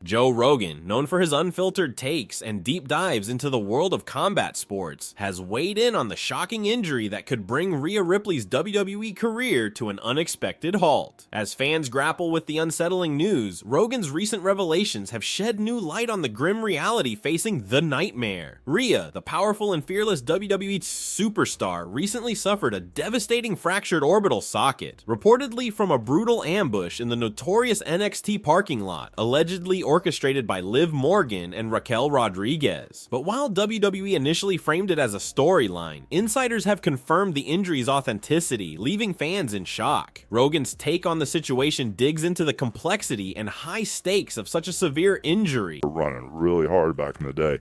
Joe Rogan, known for his unfiltered takes and deep dives into the world of combat sports, has weighed in on the shocking injury that could bring Rhea Ripley's WWE career to an unexpected halt. As fans grapple with the unsettling news, Rogan's recent revelations have shed new light on the grim reality facing the Nightmare. Rhea, the powerful and fearless WWE superstar, recently suffered a devastating fractured orbital socket, reportedly from a brutal ambush in the notorious NXT parking lot, allegedly orchestrated by Liv Morgan and Raquel Rodriguez. But while WWE initially framed it as a storyline, insiders have confirmed the injury's authenticity, leaving fans in shock. Rogan's take on the situation digs into the complexity and high stakes of such a severe injury. Running really hard back in the day.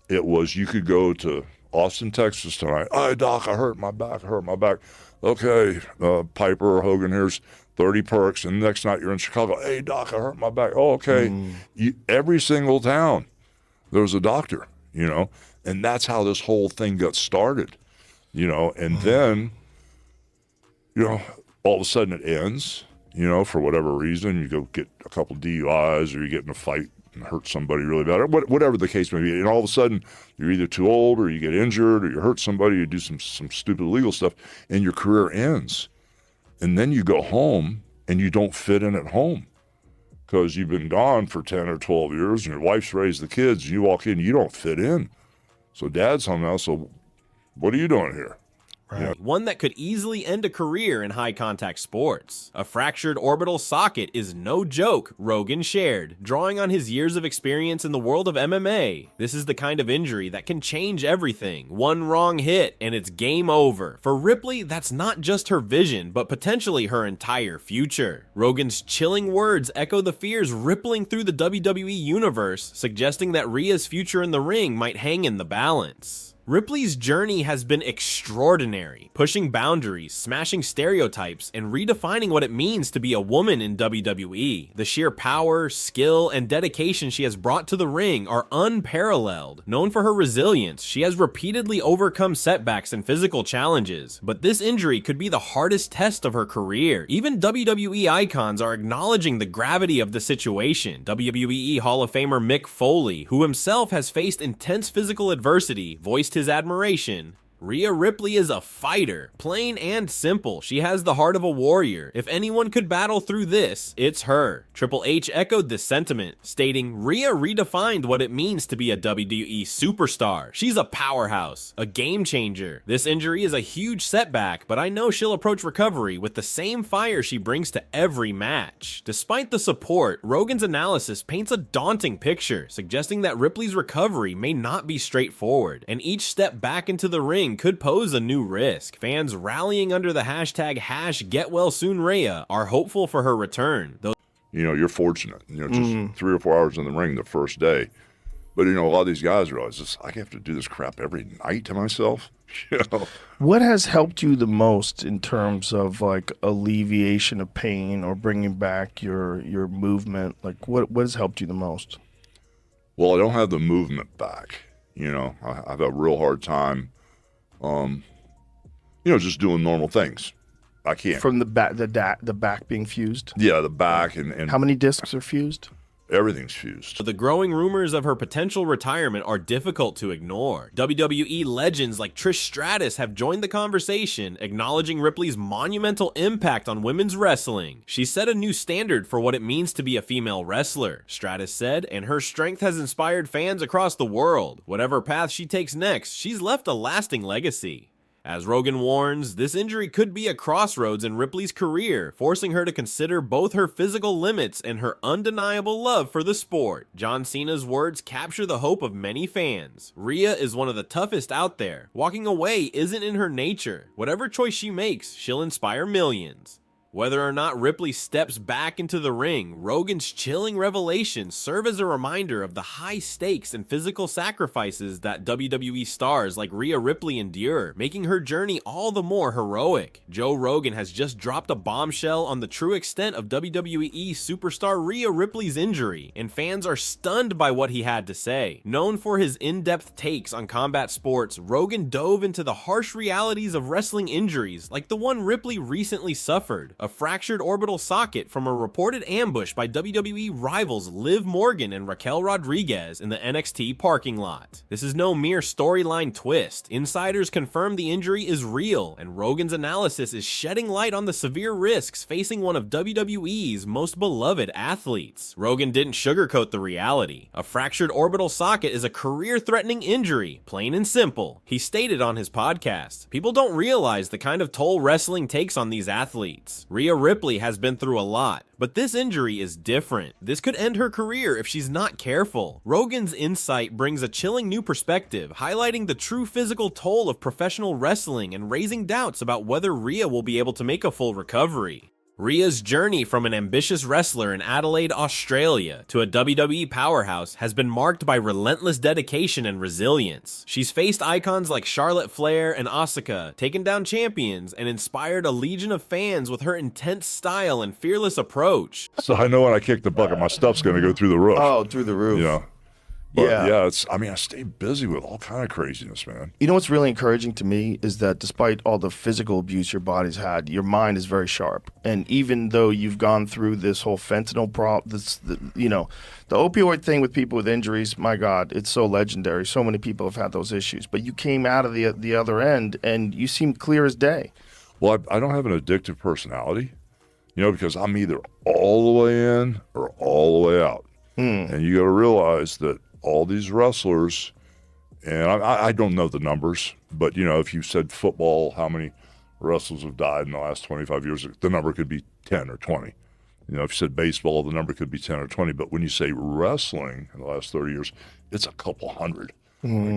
It was, you could go to Austin, Texas tonight. Hey, Doc, I hurt my back, Okay, Piper or Hogan, here's 30 perks. And the next night you're in Chicago. Hey, Doc, I hurt my back. Oh, okay. Every single town, there was a doctor, and that's how this whole thing got started, and then, all of a sudden it ends, for whatever reason. You go get a couple DUIs or you get in a fight and hurt somebody really bad, or whatever the case may be. And all of a sudden, you're either too old or you get injured or you hurt somebody, you do some stupid legal stuff, and your career ends. And then you go home and you don't fit in at home because you've been gone for 10 or 12 years and your wife's raised the kids. And you walk in, you don't fit in. So dad's home now, so what are you doing here? Right. One that could easily end a career in high-contact sports. A fractured orbital socket is no joke, Rogan shared, drawing on his years of experience in the world of MMA. This is the kind of injury that can change everything. One wrong hit, and it's game over. For Ripley, that's not just her vision, but potentially her entire future. Rogan's chilling words echo the fears rippling through the WWE universe, suggesting that Rhea's future in the ring might hang in the balance. Ripley's journey has been extraordinary, pushing boundaries, smashing stereotypes, and redefining what it means to be a woman in WWE. The sheer power, skill, and dedication she has brought to the ring are unparalleled. Known for her resilience, she has repeatedly overcome setbacks and physical challenges, but this injury could be the hardest test of her career. Even WWE icons are acknowledging the gravity of the situation. WWE Hall of Famer Mick Foley, who himself has faced intense physical adversity, voiced his admiration. Rhea Ripley is a fighter, plain and simple. She has the heart of a warrior. If anyone could battle through this, it's her. Triple H echoed this sentiment, stating, Rhea redefined what it means to be a WWE superstar. She's a powerhouse, a game changer. This injury is a huge setback, but I know she'll approach recovery with the same fire she brings to every match. Despite the support, Rogan's analysis paints a daunting picture, suggesting that Ripley's recovery may not be straightforward, and each step back into the ring could pose a new risk. Fans rallying under the hashtag #GetWellSoonRhea are hopeful for her return. You're fortunate, just 3 or 4 hours in the ring the first day. But, a lot of these guys realize this, I have to do this crap every night to myself. What has helped you the most in terms of like alleviation of pain or bringing back your movement? Like what has helped you the most? Well, I don't have the movement back. I've had a real hard time just doing normal things. I can't. From the back being fused? Yeah, the back and how many discs are fused? Everything's fused. The growing rumors of her potential retirement are difficult to ignore. WWE legends like Trish Stratus have joined the conversation, acknowledging Ripley's monumental impact on women's wrestling. She set a new standard for what it means to be a female wrestler, Stratus said, and her strength has inspired fans across the world. Whatever path she takes next, she's left a lasting legacy. As Rogan warns, this injury could be a crossroads in Ripley's career, forcing her to consider both her physical limits and her undeniable love for the sport. John Cena's words capture the hope of many fans. Rhea is one of the toughest out there. Walking away isn't in her nature. Whatever choice she makes, she'll inspire millions. Whether or not Ripley steps back into the ring, Rogan's chilling revelations serve as a reminder of the high stakes and physical sacrifices that WWE stars like Rhea Ripley endure, making her journey all the more heroic. Joe Rogan has just dropped a bombshell on the true extent of WWE superstar Rhea Ripley's injury, and fans are stunned by what he had to say. Known for his in-depth takes on combat sports, Rogan dove into the harsh realities of wrestling injuries like the one Ripley recently suffered. a fractured orbital socket from a reported ambush by WWE rivals Liv Morgan and Raquel Rodriguez in the NXT parking lot. This is no mere storyline twist. Insiders confirm the injury is real, and Rogan's analysis is shedding light on the severe risks facing one of WWE's most beloved athletes. Rogan didn't sugarcoat the reality. A fractured orbital socket is a career-threatening injury, plain and simple. He stated on his podcast, "People don't realize the kind of toll wrestling takes on these athletes. Rhea Ripley has been through a lot, but this injury is different. This could end her career if she's not careful." Rogan's insight brings a chilling new perspective, highlighting the true physical toll of professional wrestling and raising doubts about whether Rhea will be able to make a full recovery. Rhea's journey from an ambitious wrestler in Adelaide, Australia, to a WWE powerhouse has been marked by relentless dedication and resilience. She's faced icons like Charlotte Flair and Asuka, taken down champions, and inspired a legion of fans with her intense style and fearless approach. So I know when I kick the bucket, my stuff's going to go through the roof. Oh, through the roof. You know? But Yeah. I stay busy with all kind of craziness, man. You know what's really encouraging to me is that despite all the physical abuse your body's had, your mind is very sharp. And even though you've gone through this whole fentanyl problem, the opioid thing with people with injuries, my God, it's so legendary. So many people have had those issues. But you came out of the other end, and you seem clear as day. Well, I don't have an addictive personality, because I'm either all the way in or all the way out. And you got to realize that all these wrestlers, and I don't know the numbers, but, if you said football, how many wrestlers have died in the last 25 years, the number could be 10 or 20. If you said baseball, the number could be 10 or 20. But when you say wrestling in the last 30 years, it's a couple hundred.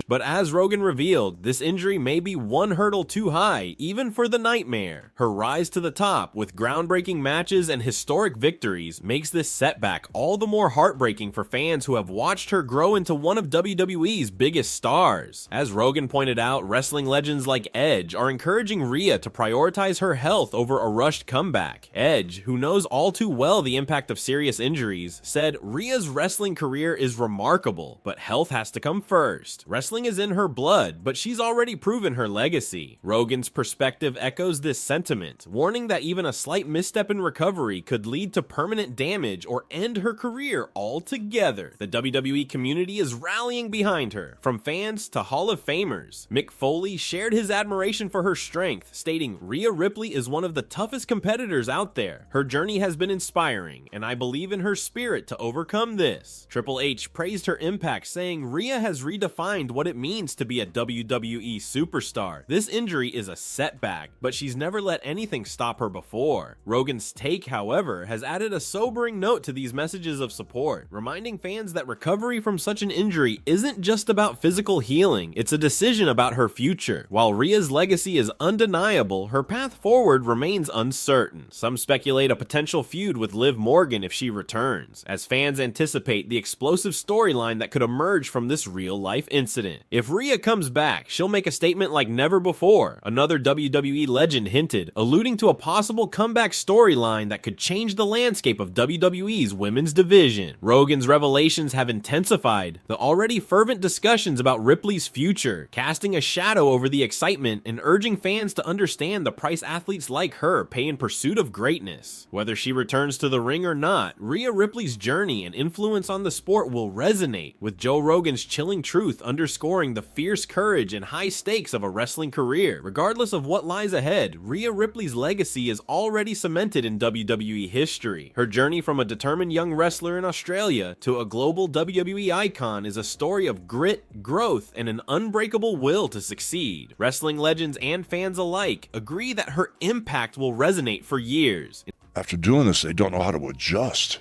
But as Rogan revealed, this injury may be one hurdle too high, even for the Nightmare. Her rise to the top, with groundbreaking matches and historic victories, makes this setback all the more heartbreaking for fans who have watched her grow into one of WWE's biggest stars. As Rogan pointed out, wrestling legends like Edge are encouraging Rhea to prioritize her health over a rushed comeback. Edge, who knows all too well the impact of serious injuries, said, "Rhea's wrestling career is remarkable, but health has to come first. Wrestling is in her blood, but she's already proven her legacy." Rogan's perspective echoes this sentiment, warning that even a slight misstep in recovery could lead to permanent damage or end her career altogether. The WWE community is rallying behind her, from fans to Hall of Famers. Mick Foley shared his admiration for her strength, stating, "Rhea Ripley is one of the toughest competitors out there. Her journey has been inspiring, and I believe in her spirit to overcome this." Triple H praised her impact, saying, "Rhea has redefined what it means to be a WWE superstar. This injury is a setback, but she's never let anything stop her before." Rogan's take, however, has added a sobering note to these messages of support, reminding fans that recovery from such an injury isn't just about physical healing, it's a decision about her future. While Rhea's legacy is undeniable, her path forward remains uncertain. Some speculate a potential feud with Liv Morgan if she returns, as fans anticipate the explosive storyline that could emerge from this real-life incident. If Rhea comes back, she'll make a statement like never before, another WWE legend hinted, alluding to a possible comeback storyline that could change the landscape of WWE's women's division. Rogan's revelations have intensified the already fervent discussions about Ripley's future, casting a shadow over the excitement and urging fans to understand the price athletes like her pay in pursuit of greatness. Whether she returns to the ring or not, Rhea Ripley's journey and influence on the sport will resonate, with Joe Rogan's chilling truth underscoring the fierce courage and high stakes of a wrestling career. Regardless of what lies ahead, Rhea Ripley's legacy is already cemented in WWE history. Her journey from a determined young wrestler in Australia to a global WWE icon is a story of grit, growth, and an unbreakable will to succeed. Wrestling legends and fans alike agree that her impact will resonate for years. After doing this, they don't know how to adjust.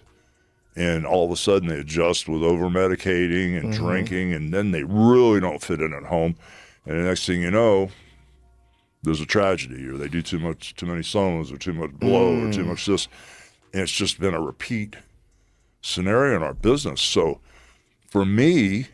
And all of a sudden they adjust with over-medicating and drinking, and then they really don't fit in at home. And the next thing you know, there's a tragedy, or they do too many solos, or too much blow, or too much this. And it's just been a repeat scenario in our business. So for me,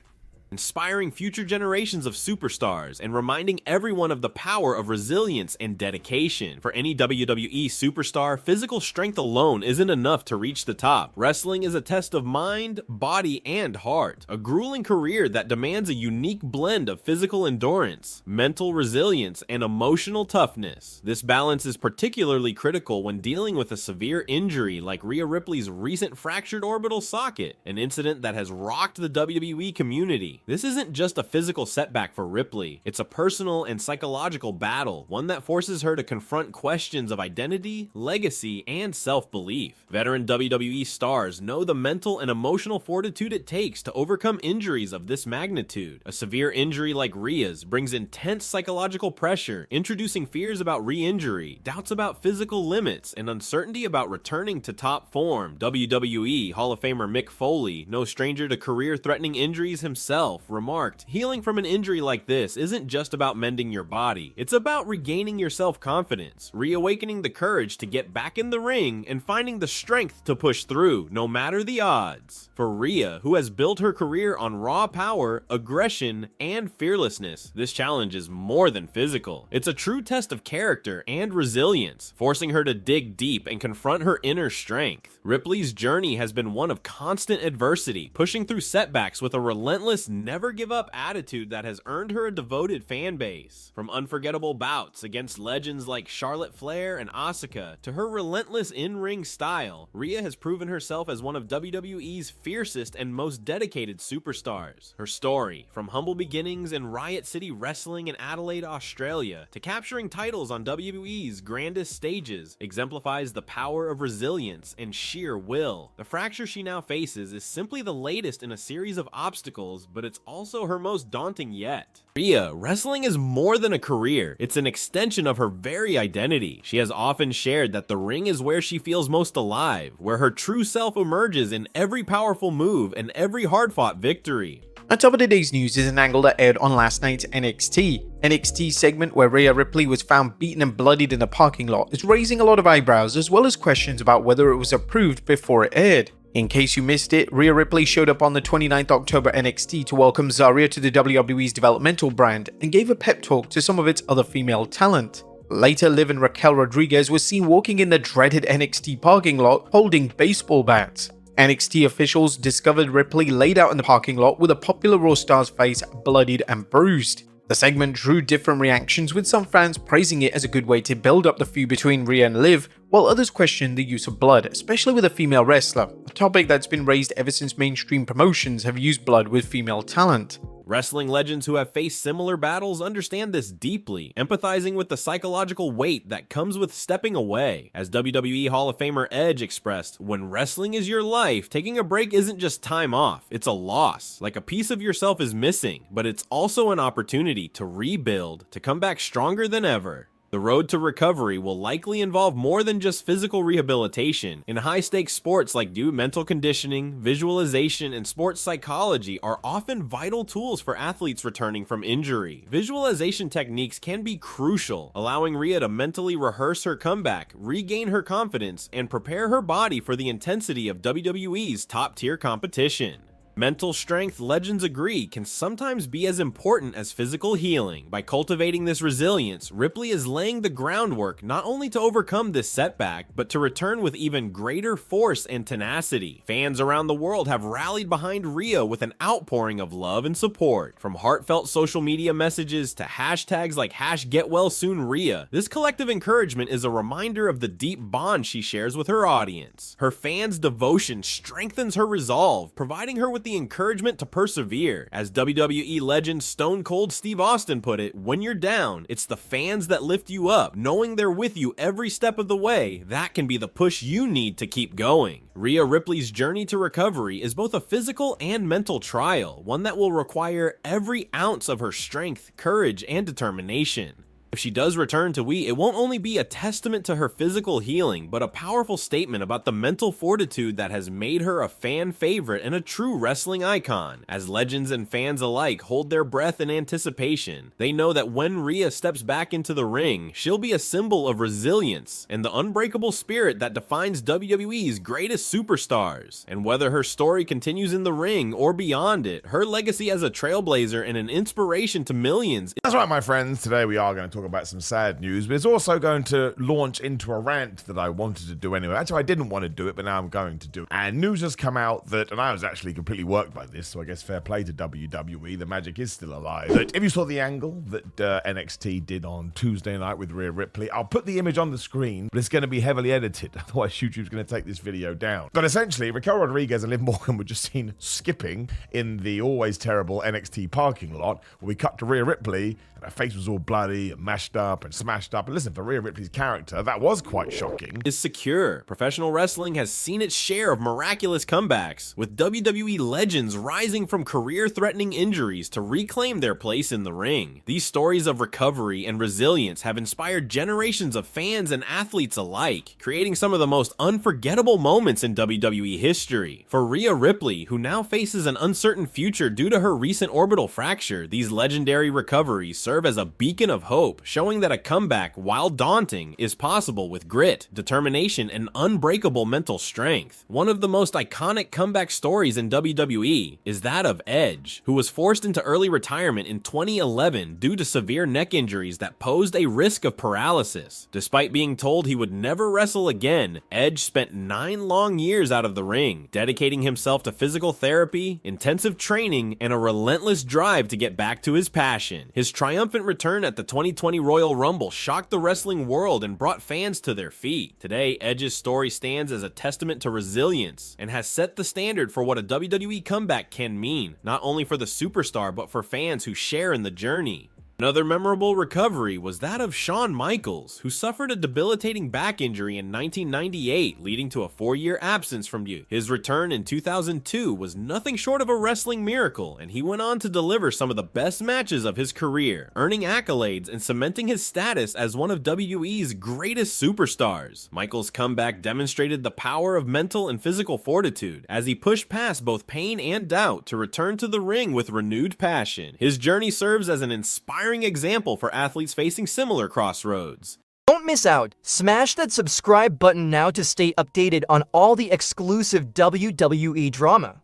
inspiring future generations of superstars and reminding everyone of the power of resilience and dedication. For any WWE superstar, physical strength alone isn't enough to reach the top. Wrestling is a test of mind, body, and heart. A grueling career that demands a unique blend of physical endurance, mental resilience, and emotional toughness. This balance is particularly critical when dealing with a severe injury like Rhea Ripley's recent fractured orbital socket, an incident that has rocked the WWE community. This isn't just a physical setback for Ripley, it's a personal and psychological battle, one that forces her to confront questions of identity, legacy, and self-belief. Veteran WWE stars know the mental and emotional fortitude it takes to overcome injuries of this magnitude. A severe injury like Rhea's brings intense psychological pressure, introducing fears about re-injury, doubts about physical limits, and uncertainty about returning to top form. WWE Hall of Famer Mick Foley, no stranger to career-threatening injuries himself, remarked, "Healing from an injury like this isn't just about mending your body, it's about regaining your self-confidence, reawakening the courage to get back in the ring, and finding the strength to push through, no matter the odds." For Rhea, who has built her career on raw power, aggression, and fearlessness, this challenge is more than physical. It's a true test of character and resilience, forcing her to dig deep and confront her inner strength. Ripley's journey has been one of constant adversity, pushing through setbacks with a relentless, never-give-up attitude that has earned her a devoted fan base. From unforgettable bouts against legends like Charlotte Flair and Asuka to her relentless in-ring style, Rhea has proven herself as one of WWE's fiercest and most dedicated superstars. Her story, from humble beginnings in Riot City Wrestling in Adelaide, Australia, to capturing titles on WWE's grandest stages, exemplifies the power of resilience and sheer will. The fracture she now faces is simply the latest in a series of obstacles, but it's also her most daunting yet. Rhea, wrestling is more than a career, it's an extension of her very identity. She has often shared that the ring is where she feels most alive, where her true self emerges in every powerful move and every hard-fought victory. On top of today's news is an angle that aired on last night's NXT. NXT segment where Rhea Ripley was found beaten and bloodied in a parking lot is raising a lot of eyebrows as well as questions about whether it was approved before it aired. In case you missed it, Rhea Ripley showed up on the 29th October NXT to welcome Zarya to the WWE's developmental brand and gave a pep talk to some of its other female talent. Later, Liv and Raquel Rodriguez was seen walking in the dreaded NXT parking lot holding baseball bats. NXT officials discovered Ripley laid out in the parking lot with a popular Raw star's face bloodied and bruised. The segment drew different reactions, with some fans praising it as a good way to build up the feud between Rhea and Liv, while others questioned the use of blood, especially with a female wrestler, a topic that's been raised ever since mainstream promotions have used blood with female talent. Wrestling legends who have faced similar battles understand this deeply, empathizing with the psychological weight that comes with stepping away. As WWE Hall of Famer Edge expressed, "When wrestling is your life, taking a break isn't just time off, it's a loss. Like a piece of yourself is missing, but it's also an opportunity to rebuild, to come back stronger than ever." The road to recovery will likely involve more than just physical rehabilitation. In high-stakes sports like mental conditioning, visualization, and sports psychology are often vital tools for athletes returning from injury. Visualization techniques can be crucial, allowing Rhea to mentally rehearse her comeback, regain her confidence, and prepare her body for the intensity of WWE's top-tier competition. Mental strength, legends agree, can sometimes be as important as physical healing. By cultivating this resilience, Ripley is laying the groundwork not only to overcome this setback, but to return with even greater force and tenacity. Fans around the world have rallied behind Rhea with an outpouring of love and support. From heartfelt social media messages to hashtags like #GetWellSoonRhea, this collective encouragement is a reminder of the deep bond she shares with her audience. Her fans' devotion strengthens her resolve, providing her with the encouragement to persevere. As WWE legend Stone Cold Steve Austin put it, "When you're down, it's the fans that lift you up. Knowing they're with you every step of the way, that can be the push you need to keep going." Rhea Ripley's journey to recovery is both a physical and mental trial, one that will require every ounce of her strength, courage, and determination. If she does return to WWE, it won't only be a testament to her physical healing, but a powerful statement about the mental fortitude that has made her a fan favorite and a true wrestling icon. As legends and fans alike hold their breath in anticipation, they know that when Rhea steps back into the ring, she'll be a symbol of resilience and the unbreakable spirit that defines WWE's greatest superstars. And whether her story continues in the ring or beyond it, her legacy as a trailblazer and an inspiration to millions. That's right, my friends. Today we are going to talk about some sad news, but it's also going to launch into a rant that I wanted to do anyway. Actually, I didn't want to do it, but now I'm going to do it. And news has come out that, and I was actually completely worked by this, so I guess fair play to WWE, the magic is still alive. That if you saw the angle that NXT did on Tuesday night with Rhea Ripley, I'll put the image on the screen, but it's going to be heavily edited, otherwise YouTube's going to take this video down. But essentially, Raquel Rodriguez and Liv Morgan were just seen skipping in the always terrible NXT parking lot, where we cut to Rhea Ripley, and her face was all bloody and mashed up and smashed up. And listen, for Rhea Ripley's character, that was quite shocking. Is secure. Professional wrestling has seen its share of miraculous comebacks, with WWE legends rising from career-threatening injuries to reclaim their place in the ring. These stories of recovery and resilience have inspired generations of fans and athletes alike, creating some of the most unforgettable moments in WWE history. For Rhea Ripley, who now faces an uncertain future due to her recent orbital fracture, these legendary recoveries serve as a beacon of hope, showing that a comeback, while daunting, is possible with grit, determination, and unbreakable mental strength. One of the most iconic comeback stories in WWE is that of Edge, who was forced into early retirement in 2011 due to severe neck injuries that posed a risk of paralysis. Despite being told he would never wrestle again, Edge spent 9 long years out of the ring, dedicating himself to physical therapy, intensive training, and a relentless drive to get back to his passion. His triumphant return at the 2020 Royal Rumble shocked the wrestling world and brought fans to their feet. Today, Edge's story stands as a testament to resilience and has set the standard for what a WWE comeback can mean, not only for the superstar but for fans who share in the journey. Another memorable recovery was that of Shawn Michaels, who suffered a debilitating back injury in 1998, leading to a 4-year absence from WWE. His return in 2002 was nothing short of a wrestling miracle, and he went on to deliver some of the best matches of his career, earning accolades and cementing his status as one of WWE's greatest superstars. Michaels' comeback demonstrated the power of mental and physical fortitude, as he pushed past both pain and doubt to return to the ring with renewed passion. His journey serves as an inspiring example for athletes facing similar crossroads. Don't miss out. Smash that subscribe button now to stay updated on all the exclusive WWE drama.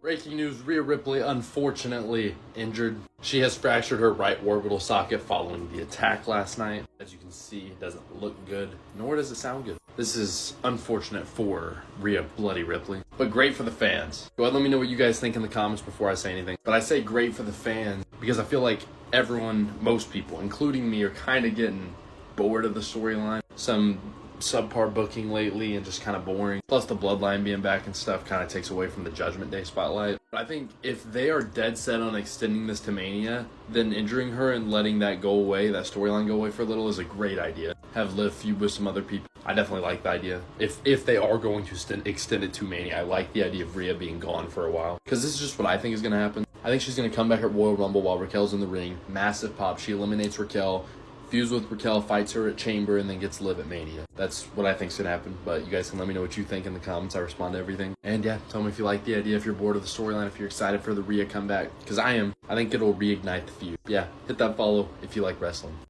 Breaking news, Rhea Ripley unfortunately injured. She has fractured her right orbital socket following the attack last night. As you can see, it doesn't look good, nor does it sound good. This is unfortunate for Rhea Bloody Ripley, but great for the fans. Go ahead, let me know what you guys think in the comments before I say anything. But I say great for the fans because I feel like everyone, most people, including me, are kind of getting bored of the storyline. Some subpar booking lately and just kind of boring. Plus the bloodline being back and stuff kind of takes away from the Judgment Day spotlight. But I think if they are dead set on extending this to Mania, then injuring her and letting that go away, that storyline go away for a little, is a great idea. Have Liv feud with some other people. I definitely like the idea. If they are going to extend it to Mania, I like the idea of Rhea being gone for a while. Because this is just what I think is going to happen. I think she's going to come back at Royal Rumble while Raquel's in the ring. Massive pop. She eliminates Raquel. Feuds with Raquel, fights her at Chamber, and then gets Liv at Mania. That's what I think's gonna happen, but you guys can let me know what you think in the comments. I respond to everything. And yeah, tell me if you like the idea, if you're bored of the storyline, if you're excited for the Rhea comeback, because I am. I think it'll reignite the feud. Yeah, hit that follow if you like wrestling.